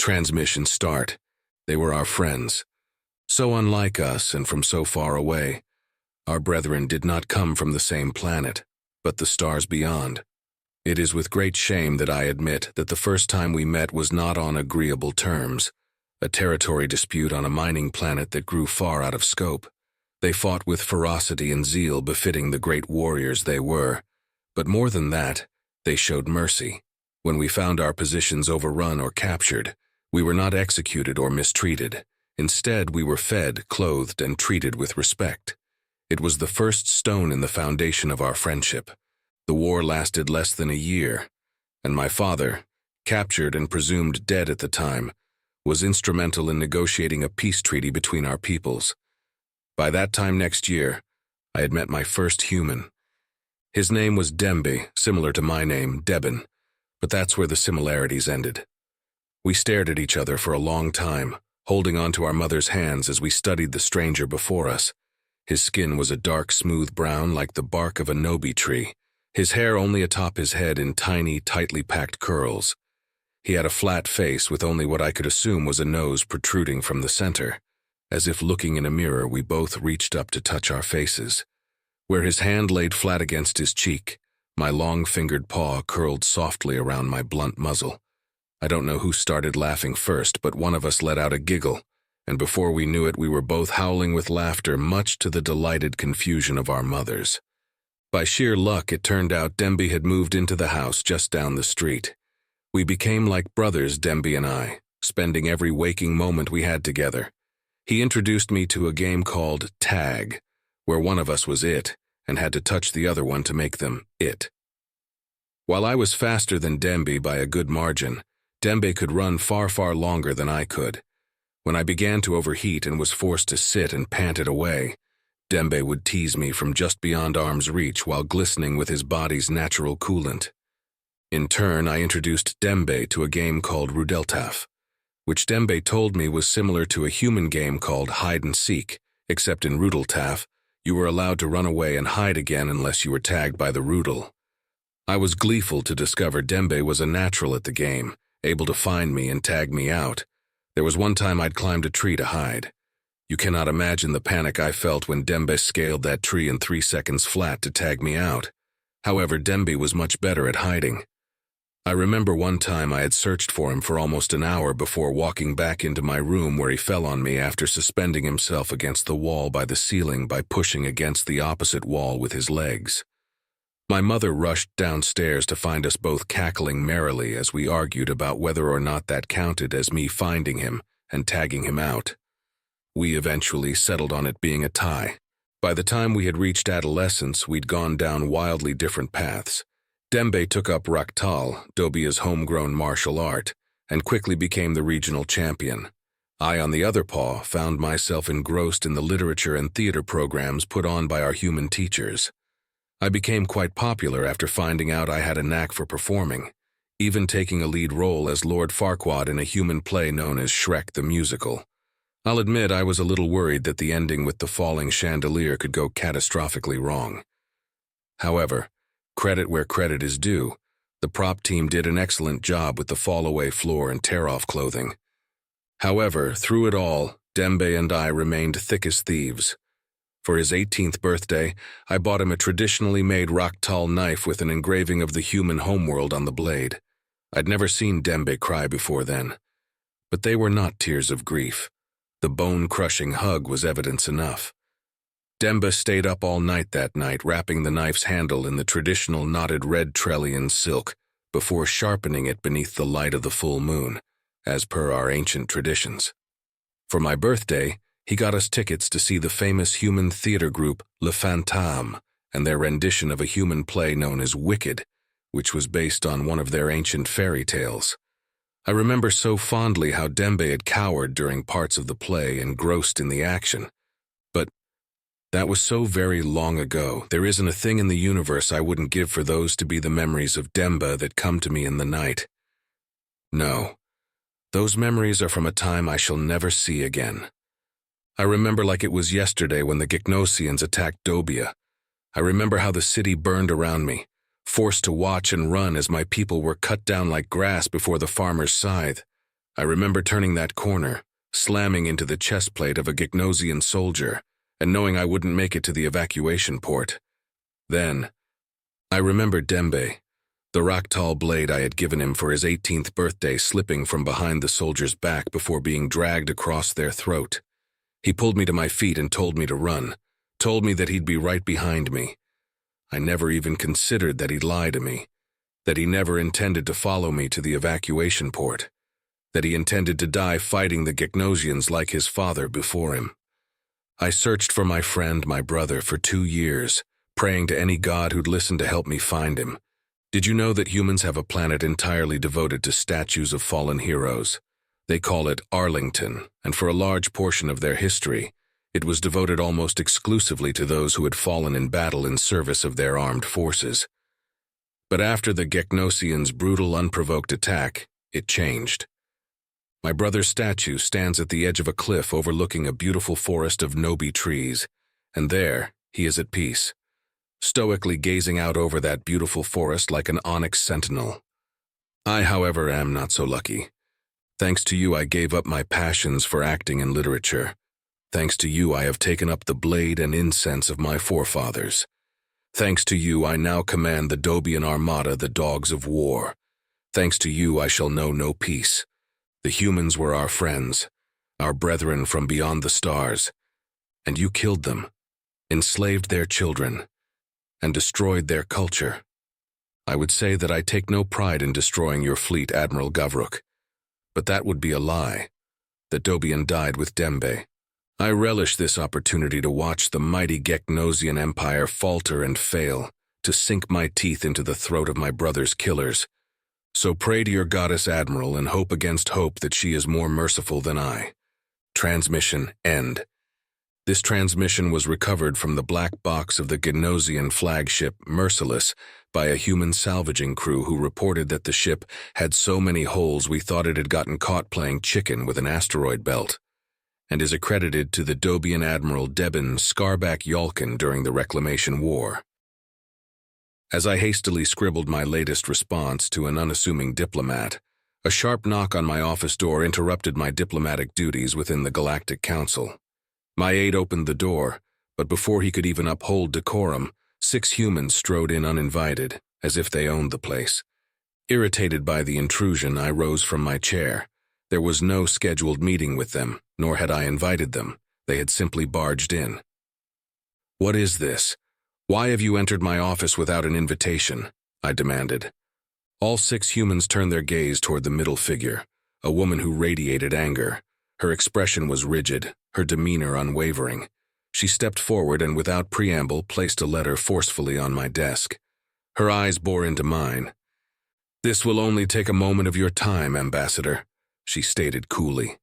Transmission start. They were our friends. So unlike us and from so far away. Our brethren did not come from the same planet, but the stars beyond. It is with great shame that I admit that the first time we met was not on agreeable terms, a territory dispute on a mining planet that grew far out of scope. They fought with ferocity and zeal befitting the great warriors they were, but more than that, they showed mercy. When we found our positions overrun or captured, we were not executed or mistreated. Instead, we were fed, clothed, and treated with respect. It was the first stone in the foundation of our friendship. The war lasted less than a year, and my father, captured and presumed dead at the time, was instrumental in negotiating a peace treaty between our peoples. By that time next year, I had met my first human. His name was Dembe, similar to my name, Deben, but that's where the similarities ended. We stared at each other for a long time, holding on to our mother's hands as we studied the stranger before us. His skin was a dark, smooth brown like the bark of a nobi tree, his hair only atop his head in tiny, tightly packed curls. He had a flat face with only what I could assume was a nose protruding from the center. As if looking in a mirror, we both reached up to touch our faces. Where his hand laid flat against his cheek, my long-fingered paw curled softly around my blunt muzzle. I don't know who started laughing first, but one of us let out a giggle, and before we knew it, we were both howling with laughter, much to the delighted confusion of our mothers. By sheer luck, it turned out Dembe had moved into the house just down the street. We became like brothers, Dembe and I, spending every waking moment we had together. He introduced me to a game called Tag, where one of us was it, and had to touch the other one to make them it. While I was faster than Dembe by a good margin, Dembe could run far, far longer than I could. When I began to overheat and was forced to sit and panted away, Dembe would tease me from just beyond arm's reach while glistening with his body's natural coolant. In turn, I introduced Dembe to a game called Rudeltaf, which Dembe told me was similar to a human game called hide-and-seek, except in Rudeltaf, you were allowed to run away and hide again unless you were tagged by the Rudel. I was gleeful to discover Dembe was a natural at the game, able to find me and tag me out. There was one time I'd climbed a tree to hide. You cannot imagine the panic I felt when Dembe scaled that tree in 3 seconds flat to tag me out. However, Dembe was much better at hiding. I remember one time I had searched for him for almost an hour before walking back into my room, where he fell on me after suspending himself against the wall by the ceiling by pushing against the opposite wall with his legs. My mother rushed downstairs to find us both cackling merrily as we argued about whether or not that counted as me finding him and tagging him out. We eventually settled on it being a tie. By the time we had reached adolescence, we'd gone down wildly different paths. Dembe took up Raktal, Dobia's homegrown martial art, and quickly became the regional champion. I, on the other paw, found myself engrossed in the literature and theater programs put on by our human teachers. I became quite popular after finding out I had a knack for performing, even taking a lead role as Lord Farquaad in a human play known as Shrek the Musical. I'll admit I was a little worried that the ending with the falling chandelier could go catastrophically wrong. However, credit where credit is due, the prop team did an excellent job with the fall-away floor and tear-off clothing. However, through it all, Dembe and I remained thick as thieves. For his 18th birthday, I bought him a traditionally made Raktal knife with an engraving of the human homeworld on the blade. I'd never seen Dembe cry before then. But they were not tears of grief. The bone-crushing hug was evidence enough. Dembe stayed up all night that night, wrapping the knife's handle in the traditional knotted red Trellian silk before sharpening it beneath the light of the full moon, as per our ancient traditions. For my birthday, he got us tickets to see the famous human theater group Le Fantôme and their rendition of a human play known as Wicked, which was based on one of their ancient fairy tales. I remember so fondly how Dembe had cowered during parts of the play, engrossed in the action. But that was so very long ago. There isn't a thing in the universe I wouldn't give for those to be the memories of Dembe that come to me in the night. No, those memories are from a time I shall never see again. I remember like it was yesterday when the Gicnosians attacked Dobia. I remember how the city burned around me, forced to watch and run as my people were cut down like grass before the farmer's scythe. I remember turning that corner, slamming into the chest plate of a Gegnosian soldier, and knowing I wouldn't make it to the evacuation port. Then, I remember Dembe, the Raktal blade I had given him for his 18th birthday slipping from behind the soldier's back before being dragged across their throat. He pulled me to my feet and told me to run, told me that he'd be right behind me. I never even considered that he'd lie to me, that he never intended to follow me to the evacuation port, that he intended to die fighting the Gegnosians like his father before him. I searched for my friend, my brother, for 2 years, praying to any god who'd listen to help me find him. Did you know that humans have a planet entirely devoted to statues of fallen heroes? They call it Arlington, and for a large portion of their history, it was devoted almost exclusively to those who had fallen in battle in service of their armed forces. But after the Gegnosians' brutal, unprovoked attack, it changed. My brother's statue stands at the edge of a cliff overlooking a beautiful forest of Nobi trees, and there he is at peace, stoically gazing out over that beautiful forest like an onyx sentinel. I, however, am not so lucky. Thanks to you, I gave up my passions for acting and literature. Thanks to you, I have taken up the blade and incense of my forefathers. Thanks to you, I now command the Dobian Armada, the dogs of war. Thanks to you, I shall know no peace. The humans were our friends, our brethren from beyond the stars, and you killed them, enslaved their children, and destroyed their culture. I would say that I take no pride in destroying your fleet, Admiral Gavruk, but that would be a lie. The Dobian died with Dembe. I relish this opportunity to watch the mighty Gegnosian Empire falter and fail, to sink my teeth into the throat of my brother's killers. So pray to your goddess Admiral and hope against hope that she is more merciful than I. Transmission end. This transmission was recovered from the black box of the Gegnosian flagship Merciless by a human salvaging crew who reported that the ship had so many holes we thought it had gotten caught playing chicken with an asteroid belt, and is accredited to the Dobian Admiral Debin Scarback Yalkin during the Reclamation War. As I hastily scribbled my latest response to an unassuming diplomat, a sharp knock on my office door interrupted my diplomatic duties within the Galactic Council. My aide opened the door, but before he could even uphold decorum, 6 humans strode in uninvited, as if they owned the place. Irritated by the intrusion, I rose from my chair. There was no scheduled meeting with them, nor had I invited them. They had simply barged in. "What is this? Why have you entered my office without an invitation?" I demanded. All 6 humans turned their gaze toward the middle figure, a woman who radiated anger. Her expression was rigid, her demeanor unwavering. She stepped forward and without preamble placed a letter forcefully on my desk. Her eyes bore into mine. "This will only take a moment of your time, Ambassador," she stated coolly.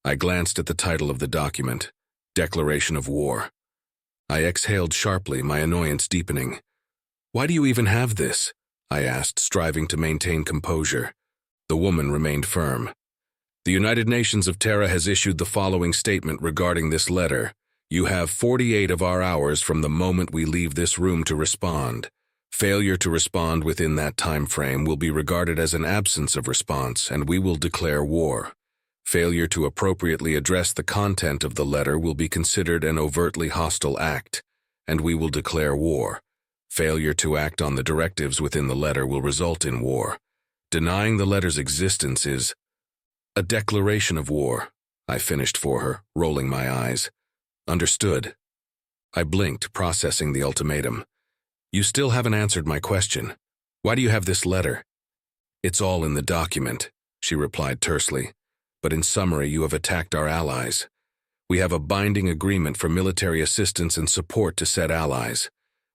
I glanced at the title of the document, Declaration of War. I exhaled sharply, my annoyance deepening. "Why do you even have this?" I asked, striving to maintain composure. The woman remained firm. "The United Nations of Terra has issued the following statement regarding this letter. You have 48 of our hours from the moment we leave this room to respond. Failure to respond within that time frame will be regarded as an absence of response, and we will declare war. Failure to appropriately address the content of the letter will be considered an overtly hostile act, and we will declare war. Failure to act on the directives within the letter will result in war. Denying the letter's existence is a declaration of war," I finished for her, rolling my eyes. "Understood." I blinked, processing the ultimatum. "You still haven't answered my question. Why do you have this letter?" "It's all in the document," she replied tersely. "But in summary, you have attacked our allies. We have a binding agreement for military assistance and support to said allies.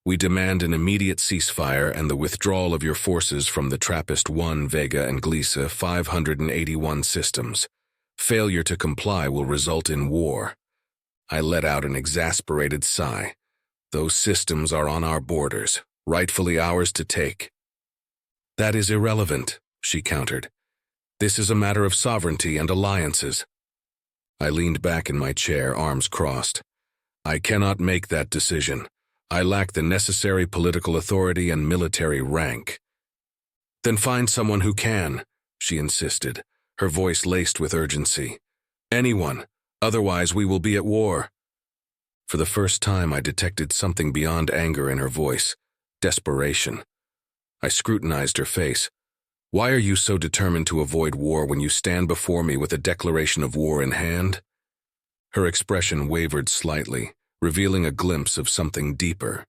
We demand an immediate ceasefire and the withdrawal of your forces from the TRAPPIST-1, Vega, and Glisa 581 systems. Failure to comply will result in war." I let out an exasperated sigh. "Those systems are on our borders, rightfully ours to take." "That is irrelevant," she countered. "This is a matter of sovereignty and alliances." I leaned back in my chair, arms crossed. "I cannot make that decision. I lack the necessary political authority and military rank." "Then find someone who can," she insisted. her voice laced with urgency. "Anyone, otherwise we will be at war." For the first time, I detected something beyond anger in her voice, desperation. I scrutinized her face. "Why are you so determined to avoid war when you stand before me with a declaration of war in hand?" Her expression wavered slightly, revealing a glimpse of something deeper.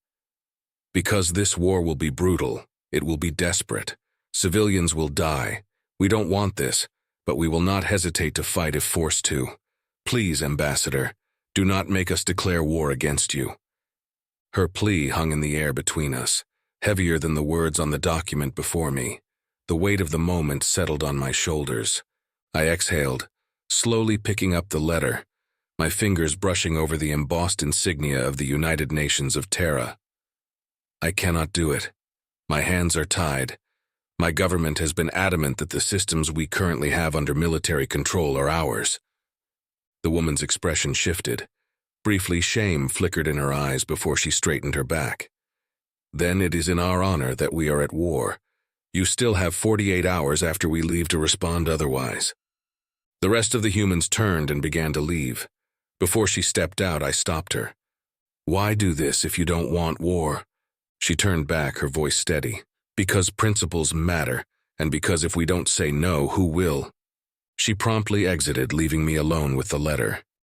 "Because this war will be brutal. It will be desperate. Civilians will die. We don't want this, but we will not hesitate to fight if forced to. Please, Ambassador, do not make us declare war against you." Her plea hung in the air between us, heavier than the words on the document before me. The weight of the moment settled on my shoulders. I exhaled, slowly picking up the letter, my fingers brushing over the embossed insignia of the United Nations of Terra. "I cannot do it. My hands are tied. My government has been adamant that the systems we currently have under military control are ours." The woman's expression shifted. Briefly, shame flickered in her eyes before she straightened her back. "Then it is in our honor that we are at war. You still have 48 hours after we leave to respond otherwise." The rest of the humans turned and began to leave. Before she stepped out, I stopped her. "Why do this if you don't want war?" She turned back, her voice steady. "Because principles matter, and because if we don't say no, who will?" She promptly exited, leaving me alone with the letter.